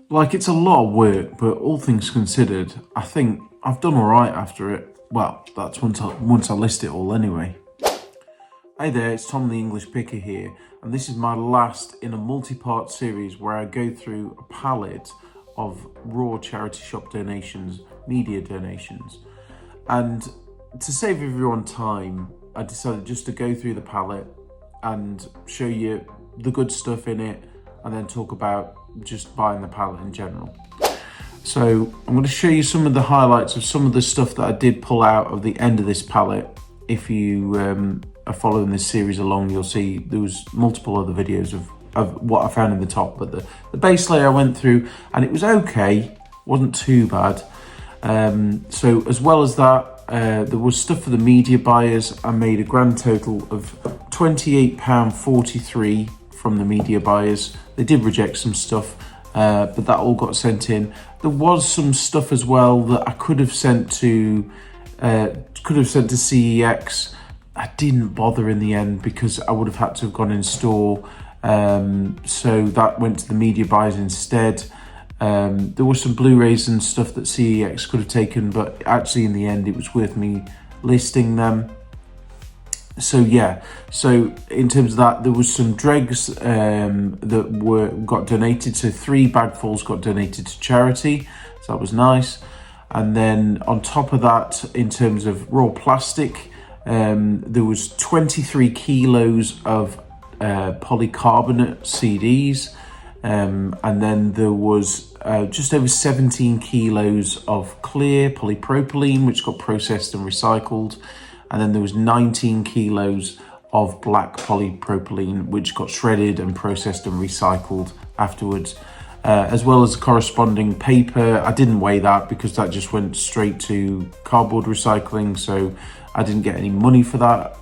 Like, it's a lot of work, but all things considered, I think I've done all right after it. Well, that's once I list it all anyway. Hey there, it's Tom the English Picker here, and this is my last in a multi-part series where I go through a palette of raw charity shop donations, media donations. And to save everyone time, I decided just to go through the palette and show you the good stuff in it, and then talk about just buying the palette in general. So I'm going to show you some of the highlights of some of the stuff that I did pull out of the end of this palette. If you are following this series along, you'll see there was multiple other videos of what I found in the top, but the base layer I went through and it was okay, wasn't too bad. So as well as that, there was stuff for the media buyers. I made a grand total of £28.43 from the media buyers. They did reject some stuff, but that all got sent in. There was some stuff as well that I could have sent to CEX. I didn't bother in the end because I would have had to have gone in store. So that went to the media buyers instead. There was some Blu-rays and stuff that CEX could have taken, but actually in the end it was worth me listing them. So yeah, so in terms of that, there was some dregs that got donated. So 3 bagfuls got donated to charity, so that was nice. And then on top of that, in terms of raw plastic, there was 23 kilos of polycarbonate CDs, and then there was just over 17 kilos of clear polypropylene, which got processed and recycled. And then there was 19 kilos of black polypropylene, which got shredded and processed and recycled afterwards, as well as corresponding paper. I didn't weigh that because that just went straight to cardboard recycling, so I didn't get any money for that.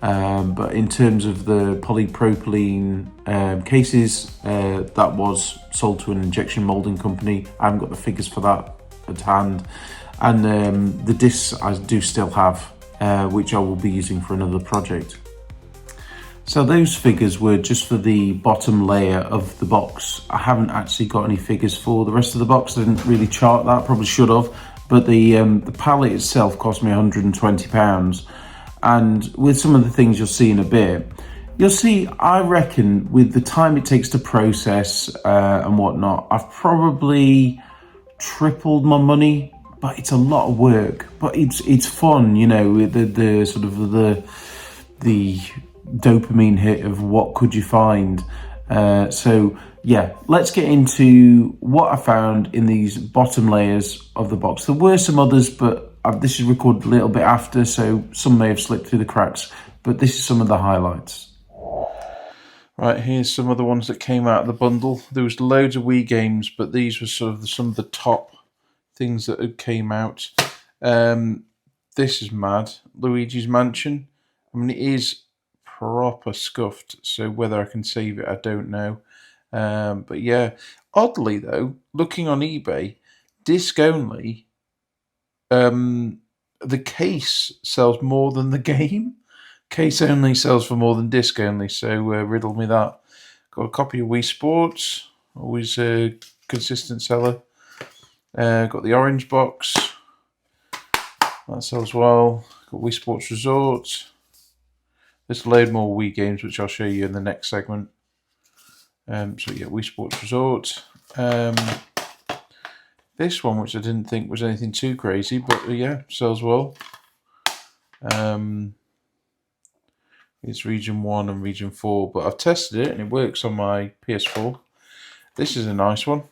But in terms of the polypropylene cases, that was sold to an injection molding company. I haven't got the figures for that at hand. And the discs I do still have, which I will be using for another project. So those figures were just for the bottom layer of the box. I haven't actually got any figures for the rest of the box. I didn't really chart that, probably should have. But the pallet itself cost me £120. And with some of the things you'll see in a bit, you'll see, I reckon, with the time it takes to process and whatnot, I've probably tripled my money. But it's a lot of work, but it's fun, you know, the sort of the dopamine hit of what could you find. So yeah, let's get into what I found in these bottom layers of the box. There were some others, but this is recorded a little bit after, so some may have slipped through the cracks, but this is some of the highlights. Right, here's some of the ones that came out of the bundle. There was loads of Wii games, but these were sort of some of the top things that came out. This is mad. Luigi's Mansion. I mean, it is proper scuffed, so whether I can save it, I don't know. But yeah, oddly though, looking on eBay, disc only, the case sells more than the game. Case only sells for more than disc only, so riddle me that. Got a copy of Wii Sports, always a consistent seller. Got the orange box, that sells well. Got Wii Sports Resort. There's a load more Wii games, which I'll show you in the next segment. So yeah, Wii Sports Resort. This one, which I didn't think was anything too crazy, but yeah, sells well. It's Region 1 and Region 4, but I've tested it and it works on my PS4. This is a nice one.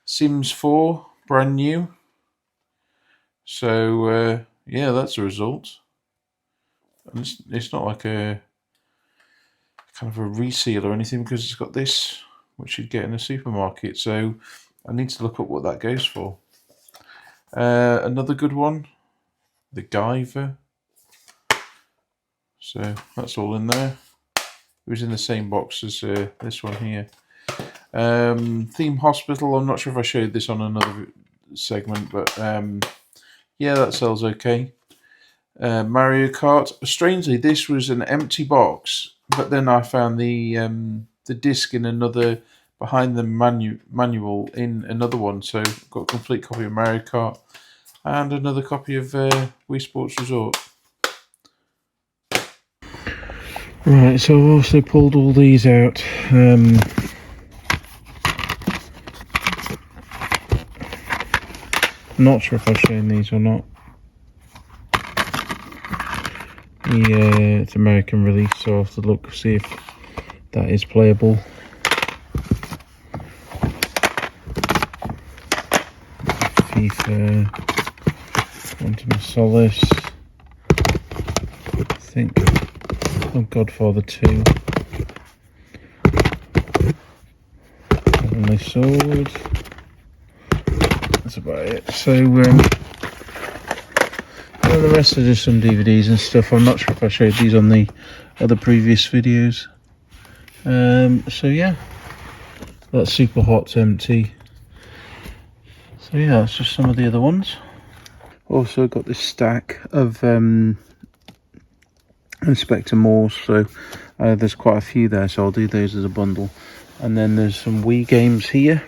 Sims 4, brand new. So yeah, that's the result. And it's not like a kind of a reseal or anything because it's got this, which you'd get in a supermarket. So I need to look up what that goes for. Another good one, the Guyver. So that's all in there. It was in the same box as this one here. Theme Hospital, I'm not sure if I showed this on another segment, but yeah, that sells okay. Mario Kart, strangely this was an empty box, but then I found the disc in another behind the manual in another one. So I've got a complete copy of Mario Kart and another copy of Wii Sports Resort. Right, so I've also pulled all these out. Not sure if I've shown these or not. Yeah, it's American release, so I'll have to look, see if that is playable. FIFA, Quantum of Solace, I think, Godfather 2, Heavenly Sword. That's about it. So, well, the rest are just some DVDs and stuff. I'm not sure if I showed these on the other previous videos. So yeah, that's Super Hot's empty. So yeah, that's just some of the other ones. Also got this stack of Inspector Morse, so there's quite a few there, so I'll do those as a bundle. And then there's some Wii games here.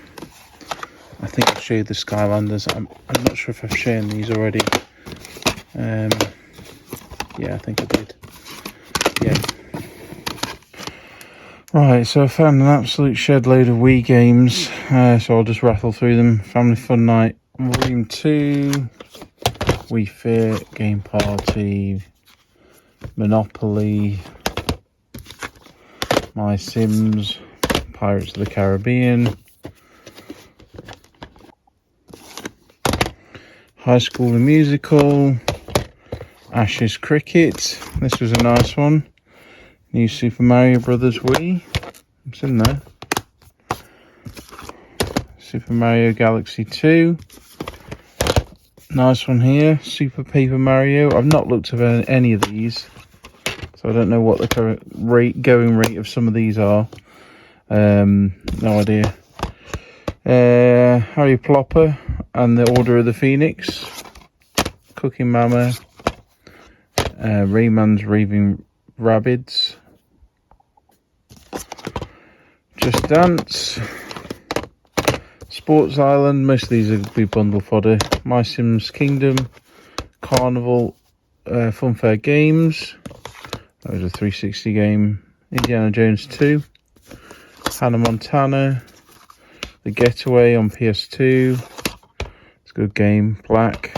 I think I'll show you the Skylanders. I'm not sure if I've shown these already. Yeah, I think I did. Yeah. Right, so I found an absolute shed load of Wii games, so I'll just rattle through them. Family Fun Night Volume 2, Wii Fit, Game Party, Monopoly, My Sims, Pirates of the Caribbean, High School the Musical, Ashes Cricket. This was a nice one. New Super Mario Brothers Wii. It's in there. Super Mario Galaxy 2. Nice one here. Super Paper Mario. I've not looked at any of these, so I don't know what the current going rate of some of these are. No idea. Harry Plopper and the Order of the Phoenix. Cooking Mama. Rayman's Raving Rabbids. Just Dance. Sports Island. Most of these will be bundle fodder. My Sims Kingdom. Carnival. Funfair Games. That was a 360 game. Indiana Jones 2. Hannah Montana. The Getaway on PS2. It's a good game. Black.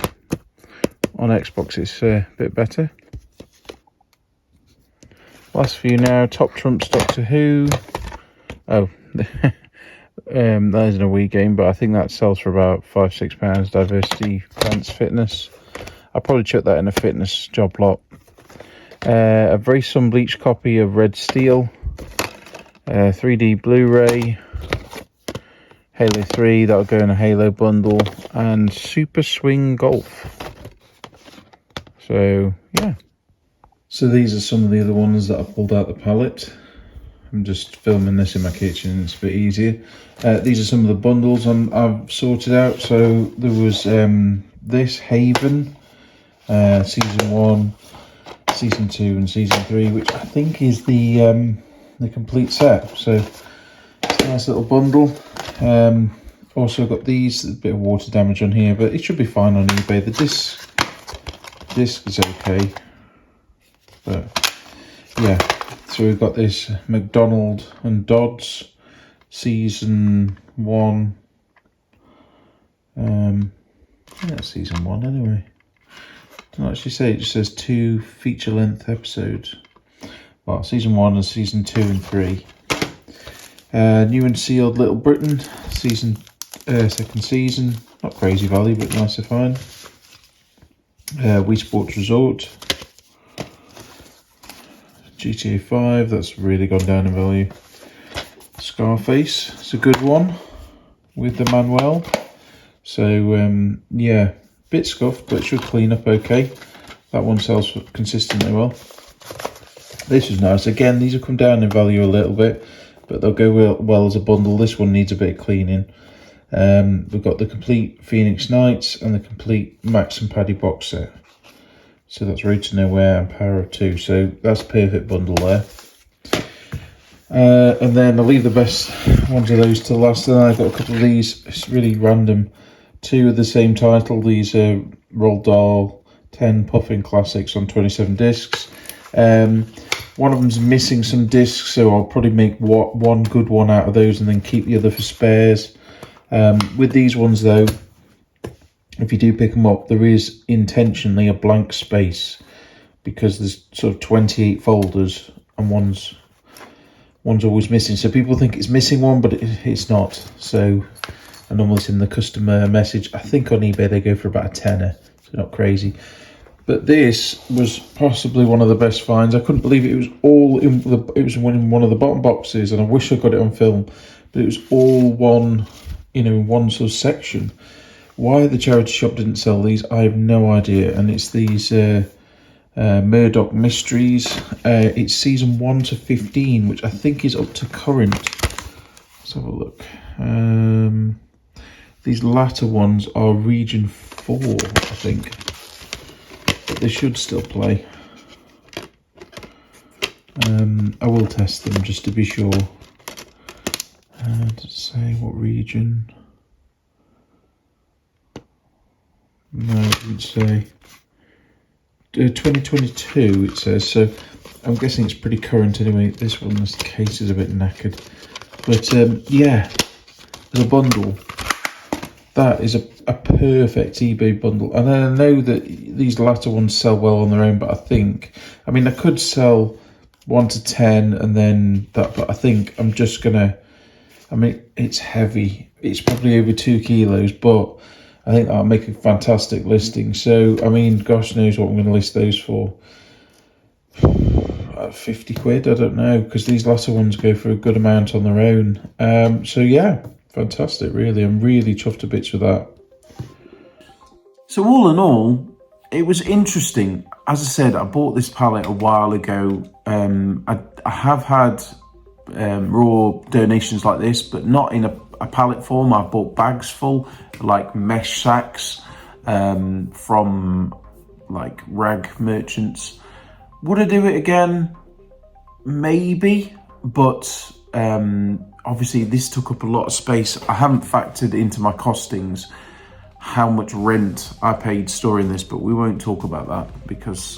On Xbox it's a bit better. Last few now. Top Trumps Doctor Who. Oh, that isn't a Wii game, but I think that sells for about £5-6. Diversity Dance Fitness. I'll probably chuck that in a fitness job lot. A very sun-bleached copy of Red Steel. 3D Blu-ray. Halo 3, that'll go in a Halo bundle. And Super Swing Golf. So, yeah. So these are some of the other ones that I pulled out the pallet. I'm just filming this in my kitchen, it's a bit easier. These are some of the bundles I've sorted out. So there was this Haven, Season 1, Season 2 and Season 3, which I think is the complete set. So it's a nice little bundle. Also got these, a bit of water damage on here, but it should be fine on eBay. The disc is okay. But yeah, so we've got this McDonald and Dodds Season 1. Yeah, Season 1 anyway. I'll actually say it just says 2 feature-length episodes. Well, Season 1 and Season 2 and 3. New and sealed Little Britain, second season. Not crazy value, but nice to find. Wii Sports Resort. GTA 5, that's really gone down in value. Scarface, it's a good one with the Manuel. So yeah, bit scuffed, but it should clean up okay. That one sells consistently well. This is nice. Again, these have come down in value a little bit, but they'll go well as a bundle. This one needs a bit of cleaning. We've got the complete Phoenix Knights and the complete Max and Paddy box set. So that's Road to Nowhere and Power of 2. So that's a perfect bundle there. And then I'll leave the best ones of those to last. And I've got a couple of these. It's really random. 2 of the same title. These are Roald Dahl 10 Puffin Classics on 27 discs. One of them's missing some discs, so I'll probably make one good one out of those and then keep the other for spares. With these ones though, if you do pick them up, there is intentionally a blank space because there's sort of 28 folders and one's always missing. So people think it's missing one, but it's not. So I normally it's in the customer message. I think on eBay they go for about a tenner, so not crazy. But this was possibly one of the best finds. I couldn't believe it. It was all in in one of the bottom boxes, and I wish I got it on film. But it was all one, one sort of section. Why the charity shop didn't sell these, I have no idea. And it's these Murdoch Mysteries. It's season 1 to 15, which I think is up to current. Let's have a look. These latter ones are region 4, I think. But they should still play. I will test them just to be sure. Does it say what region? No, it would say 2022 it says, so I'm guessing it's pretty current anyway. This one's case is a bit knackered. But yeah, as a bundle, that is a perfect eBay bundle. And I know that these latter ones sell well on their own, but I mean, I could sell 1 to 10 and then that, but I think I'm just gonna, I mean, it's heavy. It's probably over 2 kilos, but I think that'll make a fantastic listing. So, I mean, gosh knows what I'm going to list those for. 50 quid, I don't know, because these latter ones go for a good amount on their own. So yeah, fantastic, really. I'm really chuffed to bits with that. So all in all, it was interesting. As I said, I bought this pallet a while ago. I have had raw donations like this, but not in a pallet form. I've bought bags full, like mesh sacks from like rag merchants. Would I do it again? Maybe, but obviously this took up a lot of space. I haven't factored into my costings how much rent I paid storing this, but we won't talk about that because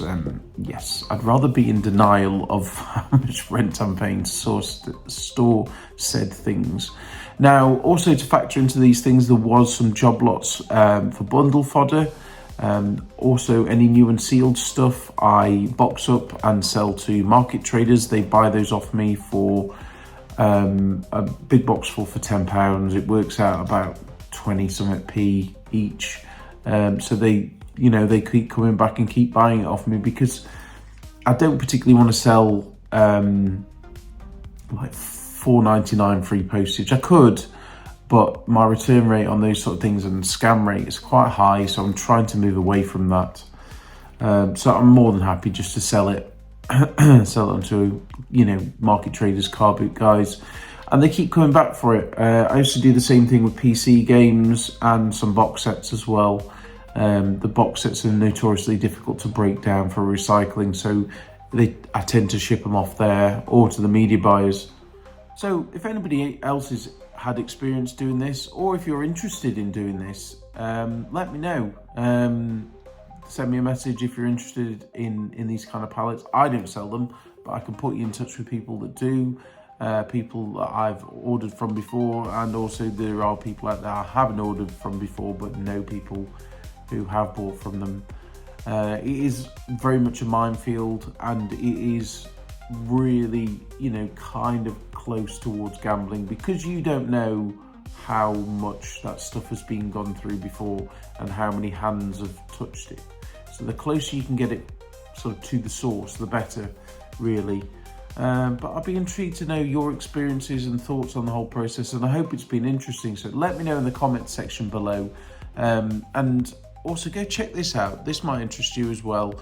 yes, I'd rather be in denial of how much rent I'm paying to store said things. Now, also to factor into these things, there was some job lots for bundle fodder. Also, any new and sealed stuff I box up and sell to market traders. They buy those off me for a big box full for £10. It works out about 20 something p each. So they keep coming back and keep buying it off me because I don't particularly want to sell like $4.99 free postage. I could, but my return rate on those sort of things and scam rate is quite high, so I'm trying to move away from that. So I'm more than happy just to sell it onto market traders, car boot guys, and they keep coming back for it. I used to do the same thing with PC games and some box sets as well. The box sets are notoriously difficult to break down for recycling, so I tend to ship them off there or to the media buyers. So if anybody else has had experience doing this, or if you're interested in doing this, let me know. Send me a message if you're interested in these kind of pallets. I don't sell them, but I can put you in touch with people that do, people that I've ordered from before, and also there are people out there I haven't ordered from before but know people who have bought from them. It is very much a minefield, and it is really, kind of close towards gambling because you don't know how much that stuff has been gone through before and how many hands have touched it. So the closer you can get it sort of to the source, the better, really. But I'd be intrigued to know your experiences and thoughts on the whole process, and I hope it's been interesting. So let me know in the comments section below, and also go check this out. This might interest you as well,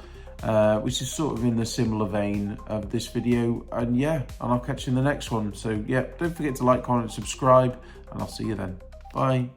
which is sort of in the similar vein of this video. And yeah, and I'll catch you in the next one. So yeah, don't forget to like, comment, and subscribe, and I'll see you then. Bye.